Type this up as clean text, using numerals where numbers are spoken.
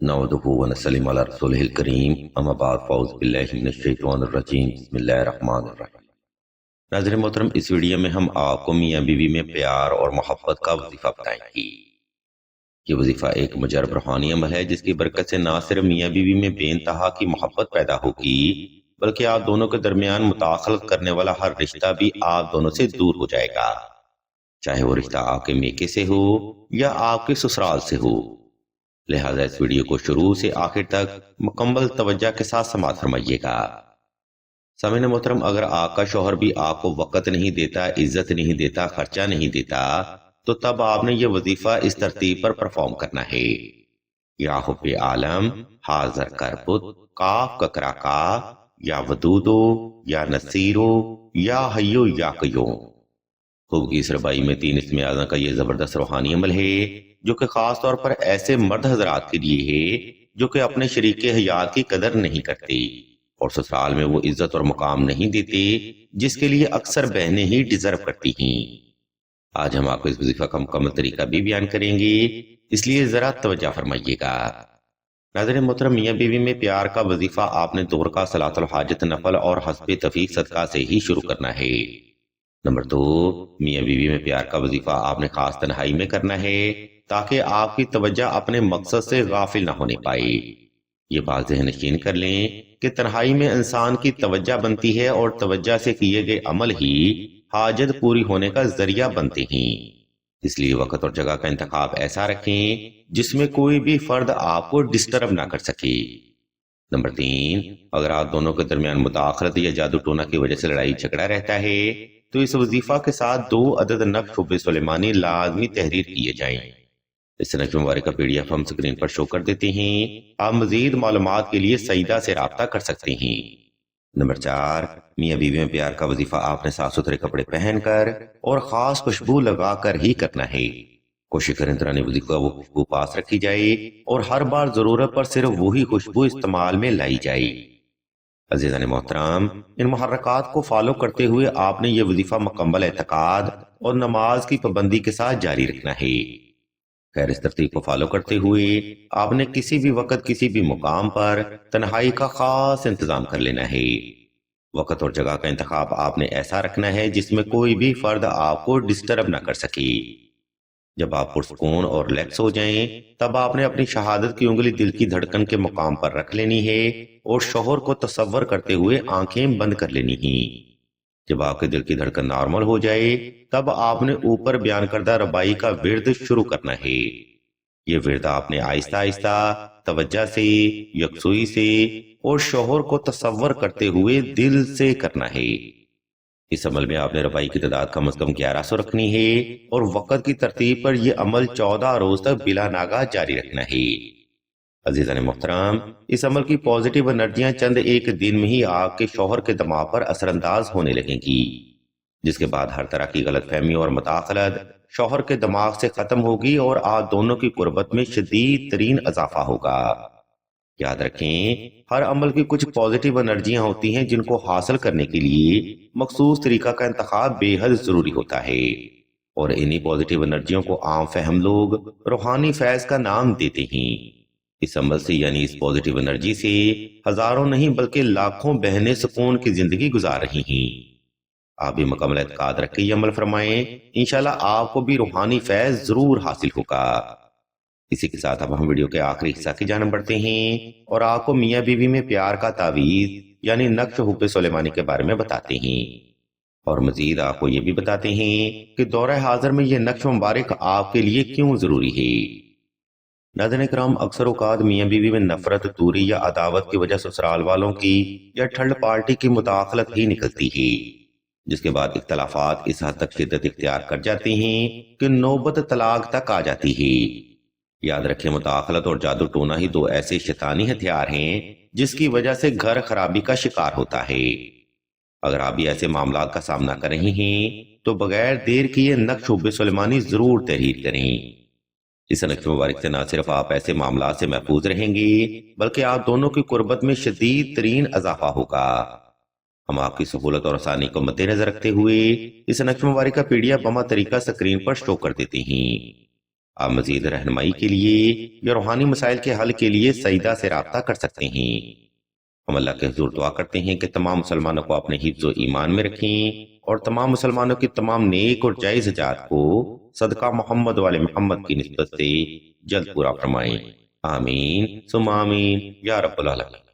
نعوذ ونسلم علی رسولہ الکریم اما بعد فاعوذ باللہ من الشیطان الرجیم بسم اللہ الرحمن الرحیم۔ ناظرین محترم، اس ویڈیو میں ہم آپ کو میاں بیوی میں پیار اور محبت کا وظیفہ بتائیں گے۔ یہ وظیفہ ایک مجرب روحانی عمل ہے جس کی برکت سے نہ صرف میاں بیوی میں بے انتہا کی محبت پیدا ہوگی بلکہ آپ دونوں کے درمیان مداخلت کرنے والا ہر رشتہ بھی آپ دونوں سے دور ہو جائے گا، چاہے وہ رشتہ آپ کے میکے سے ہو یا آپ کے سسرال سے ہو۔ لہٰذا اس ویڈیو کو شروع سے آخر تک مکمل توجہ کے ساتھ سماعت فرمائیے گا۔ سامعین محترم، اگر آپ کا شوہر بھی آپ کو وقت نہیں دیتا، عزت نہیں دیتا، خرچہ نہیں دیتا، تو تب آپ نے یہ وظیفہ اس ترتیب پر پرفارم کرنا ہے۔ یا حب عالم حاضر کربت کاف ککرا کا، یا ودودو یا نصیرو یا حیو یا قیوم۔ خوب کی اس ربائی میں 3 اسم اعظم کا یہ زبردست روحانی عمل ہے جو کہ خاص طور پر ایسے مرد حضرات کے لیے ہے جو کہ اپنے شریک حیات کی قدر نہیں کرتے اور سسرال میں وہ عزت اور مقام نہیں دیتے جس کے لیے اکثر بہنیں ہی ڈیزرو کرتی ہیں۔ آج ہم آپ کو اس وظیفہ کا مکمل طریقہ بھی بیان کریں گے، اس لیے ذرا توجہ فرمائیے گا۔ ناظرین محترم، میاں بیوی میں پیار کا وظیفہ آپ نے ظہر کا صلاۃ الحاجت نفل اور حسب تفیق صدقہ سے ہی شروع کرنا ہے۔ نمبر 2، میاں بیوی میں پیار کا وظیفہ آپ نے خاص تنہائی میں کرنا ہے تاکہ آپ کی توجہ اپنے مقصد سے غافل نہ ہونے پائے۔ یہ بات ذہن نشین کر لیں کہ تنہائی میں انسان کی توجہ بنتی ہے اور توجہ سے کیے گئے عمل ہی حاجت پوری ہونے کا ذریعہ بنتے ہیں۔ اس لیے وقت اور جگہ کا انتخاب ایسا رکھیں جس میں کوئی بھی فرد آپ کو ڈسٹرب نہ کر سکے۔ نمبر 3، اگر آپ دونوں کے درمیان مداخلت یا جادو ٹونا کی وجہ سے لڑائی جھگڑا رہتا ہے تو اس وظیفہ کے ساتھ 2 عدد نقش حب سلیمانی لازمی تحریر کیے جائیں۔ اس نقش مبارک کا PDF ہم سکرین پر شو کر دیتے ہیں، آپ مزید معلومات کے لیے سیدہ سے رابطہ کر سکتے ہیں۔ نمبر 4، میاں بیوی میں پیار کا وظیفہ آپ نے صاف ستھرے کپڑے پہن کر اور خاص خوشبو لگا کر ہی کرنا ہے۔ کوشش کریں دوران وظیفہ وہ خوشبو پاس رکھی جائے اور ہر بار ضرورت پر صرف وہی خوشبو استعمال میں لائی جائے۔ عزیزان محترم، ان محرکات کو فالو کرتے ہوئے آپ نے یہ وظیفہ مکمل اعتقاد اور نماز کی پابندی کے ساتھ جاری رکھنا ہے۔ خیر، اس ترتیب کو فالو کرتے ہوئے آپ نے کسی بھی وقت کسی بھی مقام پر تنہائی کا خاص انتظام کر لینا ہے۔ وقت اور جگہ کا انتخاب آپ نے ایسا رکھنا ہے جس میں کوئی بھی فرد آپ کو ڈسٹرب نہ کر سکے۔ جب آپ پرسکون اور ریلیکس ہو جائیں تب آپ نے اپنی شہادت کی انگلی دل کی دھڑکن کے مقام پر رکھ لینی ہے اور شوہر کو تصور کرتے ہوئے آنکھیں بند کر لینی ہیں۔ جب آپ کے دل کی دھڑکن نارمل ہو جائے تب آپ نے اوپر بیان کردہ ربائی کا ورد شروع کرنا ہے۔ یہ ورد آپ نے آہستہ آہستہ توجہ سے، یکسوئی سے اور شوہر کو تصور کرتے ہوئے دل سے کرنا ہے۔ اس عمل میں آپ نے ربائی کی تعداد کم از کم 1100 رکھنی ہے اور وقت کی ترتیب پر یہ عمل 14 روز تک بلا ناغہ جاری رکھنا ہے۔ عزیزان محترم، اس عمل کی پازیٹیو انرجیاں چند ایک دن میں ہی آپ کے شوہر کے دماغ پر اثر انداز ہونے لگیں گی، جس کے بعد ہر طرح کی غلط فہمی اور مداخلت شوہر کے دماغ سے ختم ہوگی اور آپ دونوں کی قربت میں شدید ترین اضافہ ہوگا۔ یاد رکھیں، ہر عمل کی کچھ پازیٹیو انرجیاں ہوتی ہیں جن کو حاصل کرنے کے لیے مخصوص طریقہ کا انتخاب بے حد ضروری ہوتا ہے، اور انہی پازیٹیو انرجیوں کو عام فہم لوگ روحانی فیض کا نام دیتے ہیں۔ اس عمل سے یعنی اس پازیٹیو انرجی سے ہزاروں نہیں بلکہ لاکھوں بہنیں سکون کی زندگی گزار رہی ہیں۔ آپ بھی مکمل اعتقاد رکھ کے یہ عمل فرمائیں، انشاءاللہ آپ کو بھی روحانی فیض ضرور حاصل ہوگا۔ اسی کے ساتھ اب ہم ویڈیو کے آخری حصہ کی جانب بڑھتے ہیں اور آپ کو میاں بیوی میں پیار کا تعویذ یعنی نقش حب سلیمانی کے بارے میں بتاتے ہیں، اور مزید آپ کو یہ بھی بتاتے ہیں کہ دورہ حاضر میں یہ نقش مبارک آپ کے لیے کیوں ضروری ہے۔ ناظرین کرام، اکثر اوقات میاں بیوی میں نفرت، دوری یا عداوت کی وجہ سسرال والوں کی یا تھرڈ پارٹی کی مداخلت ہی نکلتی ہے، جس کے بعد اختلافات اس حد تک شدت اختیار کر جاتے ہیں کہ نوبت طلاق تک آ جاتی ہے۔ یاد رکھیں، مداخلت اور جادو ٹونا ہی 2 ایسے شیطانی ہتھیار ہیں جس کی وجہ سے گھر خرابی کا شکار ہوتا ہے۔ اگر آپ بھی ایسے معاملات کا سامنا کر رہے ہیں تو بغیر دیر کیے نقش حب سلیمانی ضرور تحریر کریں۔ اس نقش مبارک سے نہ صرف آپ ایسے معاملات سے محفوظ رہیں گے بلکہ آپ دونوں کی قربت میں شدید ترین اضافہ ہوگا۔ ہم آپ کی سہولت اور آسانی کو مد نظر رکھتے ہوئے اس نقش مبارک کا PDF بما طریقہ سکرین پر شو کر دیتے ہیں۔ آپ مزید رہنمائی کے لیے یا روحانی مسائل کے حل کے لیے سیدہ سے رابطہ کر سکتے ہیں۔ ہم اللہ کے حضور دعا کرتے ہیں کہ تمام مسلمانوں کو اپنے حفظ و ایمان میں رکھیں اور تمام مسلمانوں کی تمام نیک اور جائز حاجات کو صدقہ محمد والے محمد کی نسبت سے جلد پورا فرمائیں۔ آمین ثم آمین یا رب العالمین۔